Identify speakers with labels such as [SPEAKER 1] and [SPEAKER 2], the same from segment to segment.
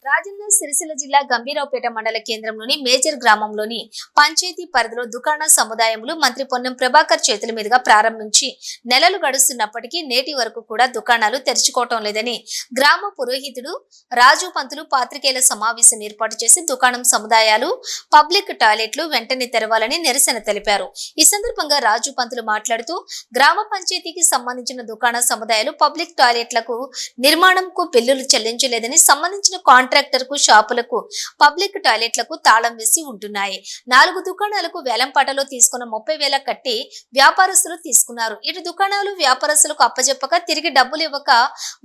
[SPEAKER 1] రాజన్న సిరిసిల్ల జిల్లా గంభీరావుపేట మండల కేంద్రంలోని మేజర్ గ్రామంలోని పంచాయతీ పరిధిలో దుకాణ సముదాయములు మంత్రి పొన్నం ప్రభాకర్ చేతుల మీదుగా ప్రారంభించి నెలలు గడుస్తున్నప్పటికీ నేటి వరకు కూడా దుకాణాలు తెరుచుకోవటం లేదని గ్రామ పురోహితుడు రాజు పంతులు పాత్రికేయుల సమావేశం ఏర్పాటు చేసి దుకాణం సముదాయాలు పబ్లిక్ టాయిలెట్లు వెంటనే తెరవాలని నిరసన తెలిపారు। ఈ సందర్భంగా రాజు పంతులు మాట్లాడుతూ గ్రామ పంచాయతీకి సంబంధించిన దుకాణ సముదాయాలు పబ్లిక్ టాయిలెట్లకు నిర్మాణంకు బిల్లులు చెల్లించలేదని సంబంధించిన కాంట్రాక్టర్ కు షాపులకు పబ్లిక్ టాయిలెట్లకు తాళం వేసి ఉంటున్నాయి। 4 దుకాణాలకు వేలంపాటలో తీసుకున్న 30,000 కట్టి వ్యాపారస్తులు తీసుకున్నారు। ఇటు దుకాణాలు వ్యాపారస్తులకు అప్పజెప్పక తిరిగి డబ్బులు ఇవ్వక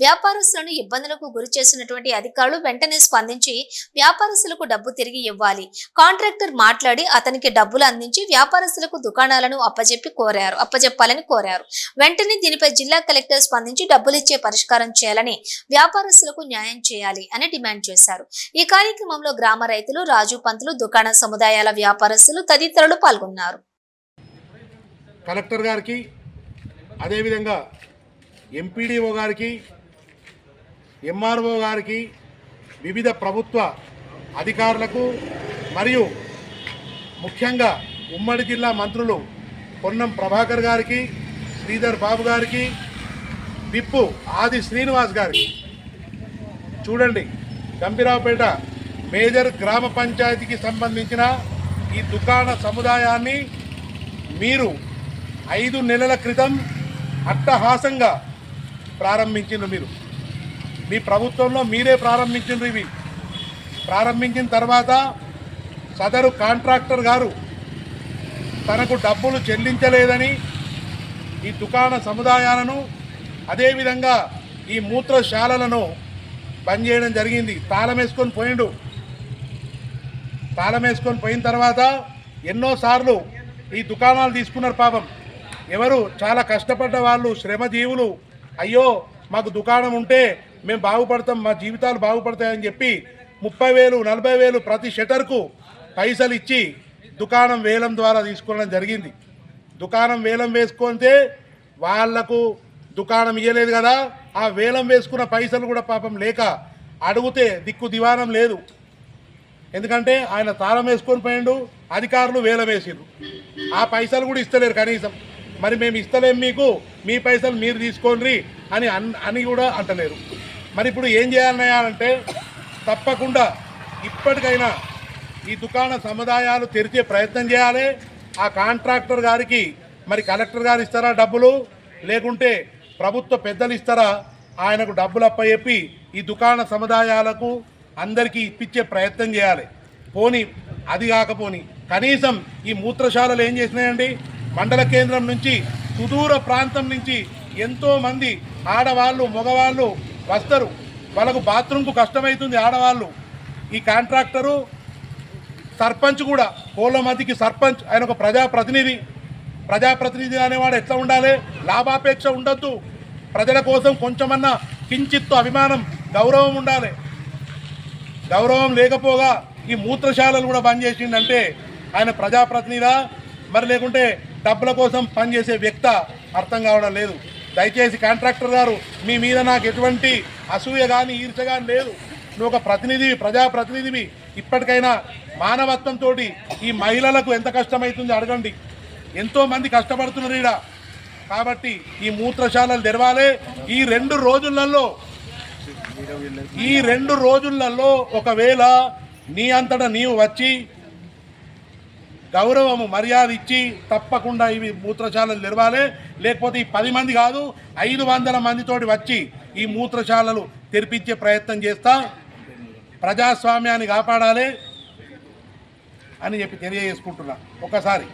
[SPEAKER 1] వ్యాపారస్తులను ఇబ్బందులకు గురి చేసినటువంటి అధికారులు వెంటనే స్పందించి వ్యాపారస్తులకు డబ్బు తిరిగి ఇవ్వాలి। కాంట్రాక్టర్ మాట్లాడి అతనికి డబ్బులు అందించి వ్యాపారస్తులకు దుకాణాలను అప్పజెప్పాలని కోరారు। వెంటనే దీనిపై జిల్లా కలెక్టర్ స్పందించి డబ్బులిచ్చే పరిష్కారం చేయాలని వ్యాపారస్తులకు న్యాయం చేయాలి అని డిమాండ్ చేశారు। ఈ కార్యక్రమంలో గ్రామ రైతులు రాజు పంతులు దుకాణ సముదాయాల వ్యాపారస్తులు తదితరులు పాల్గొన్నారు।
[SPEAKER 2] కలెక్టర్ గారికి అదే విధంగా ఎంపీడీఓ గారికి ఎంఆర్ఓ గారికి వివిధ ప్రభుత్వ అధికారులకు మరియు ముఖ్యంగా ఉమ్మడి జిల్లా మంత్రులు పొన్నం ప్రభాకర్ గారికి శ్రీధర్ బాబు గారికి విప్పు ఆది శ్రీనివాస్ గారికి చూడండి గంభీరావుపేట మేజర్ గ్రామ పంచాయతీకి సంబంధించిన ఈ దుకాణ సముదాయాన్ని మీరు 5 నెలల క్రితం అట్టహాసంగా ప్రారంభించిండ్రు। మీరు మీ ప్రభుత్వంలో మీరే ప్రారంభించిండ్రు। ఇవి ప్రారంభించిన తర్వాత సదరు కాంట్రాక్టర్ గారు తనకు డబ్బులు చెల్లించలేదని ఈ దుకాణ సముదాయాలను అదేవిధంగా ఈ మూత్రశాలలను బంద్ చేయడం జరిగింది। తాళం వేసుకొని పోయిండు। తాళం వేసుకొని పోయిన తర్వాత ఎన్నోసార్లు ఈ దుకాణాలు తీసుకున్నారు। పాపం ఎవరు చాలా కష్టపడ్డ వాళ్ళు శ్రమజీవులు అయ్యో మాకు దుకాణం ఉంటే మేము బాగుపడతాం, మా జీవితాలు బాగుపడతాయని చెప్పి 30,000 40,000 ప్రతి షటర్కు పైసలు ఇచ్చి దుకాణం వేలం ద్వారా తీసుకోవడం జరిగింది। దుకాణం వేలం వేసుకుంటే వాళ్లకు దుకాణం ఇవ్వలేదు కదా, ఆ వేలం వేసుకున్న పైసలు కూడా పాపం లేక అడిగితే దిక్కు దివానం లేదు। ఎందుకంటే ఆయన తాళం వేసుకొని పోయిండు, అధికారులు వేలం వేసిండ్రు, ఆ పైసలు కూడా ఇస్తలేరు కనీసం। మరి మేము ఇస్తలేం మీకు, మీ పైసలు మీరు తీసుకోండి అని కూడా అంటలేరు। మరి ఇప్పుడు ఏం చేయాలంటే తప్పకుండా ఇప్పటికైనా ఈ దుకాణ సముదాయాలు తెరిచే ప్రయత్నం చేయాలి। ఆ కాంట్రాక్టర్ గారికి మరి కలెక్టర్ గారు ఇస్తారా డబ్బులు, లేకుంటే ప్రభుత్వ పెద్దలు ఇస్తారా, ఆయనకు డబ్బులు అప్పచెప్పి ఈ దుకాణ సముదాయాలకు అందరికీ ఇప్పించే ప్రయత్నం చేయాలి। పోని అది కాకపోని కనీసం ఈ మూత్రశాలలు ఏం చేసినాయండి, మండల కేంద్రం నుంచి సుదూర ప్రాంతం నుంచి ఎంతోమంది ఆడవాళ్ళు మగవాళ్ళు వస్తారు, వాళ్ళకు బాత్రూమ్కు కష్టమవుతుంది ఆడవాళ్ళు। ఈ కాంట్రాక్టరు సర్పంచ్ కూడా పోలమతికి సర్పంచ్, ఆయన ఒక ప్రజాప్రతినిధి అనేవాడు ఎట్లా ఉండాలి, లాభాపేక్ష ఉండొద్దు, ప్రజల కోసం కొంచెమన్నా కించిత్తు అభిమానం గౌరవం ఉండాలి। గౌరవం లేకపోగా ఈ మూత్రశాలలు కూడా బంద్ చేసిండంటే ఆయన ప్రజాప్రతినిధా మరి లేకుంటే డబ్బుల కోసం పనిచేసే వ్యక్త అర్థం కావడం లేదు। దయచేసి కాంట్రాక్టర్ గారు మీ మీద నాకు ఎటువంటి అసూయ కానీ ఈర్ష కానీ లేదు, నువ్వు ఒక ప్రతినిధివి, ప్రజాప్రతినిధివి, ఇప్పటికైనా మానవత్వంతో ఈ మహిళలకు ఎంత కష్టమవుతుందో అడగండి, ఎంతోమంది కష్టపడుతున్నారు ఈడ। కాబట్టి ఈ మూత్రశాలలు తెరవాలి। ఈ 2 రోజులలో ఒకవేళ నీ అంతటా నీవు వచ్చి గౌరవము మర్యాద ఇచ్చి తప్పకుండా ఇవి మూత్రశాలలు తెరవాలి, లేకపోతే ఈ 10 మంది కాదు 500 మందితోటి వచ్చి ఈ మూత్రశాలలు తెరిపించే ప్రయత్నం చేస్తా, ప్రజాస్వామ్యాన్ని కాపాడాలి అని చెప్పి తెలియజేసుకుంటున్నా। ఒకసారి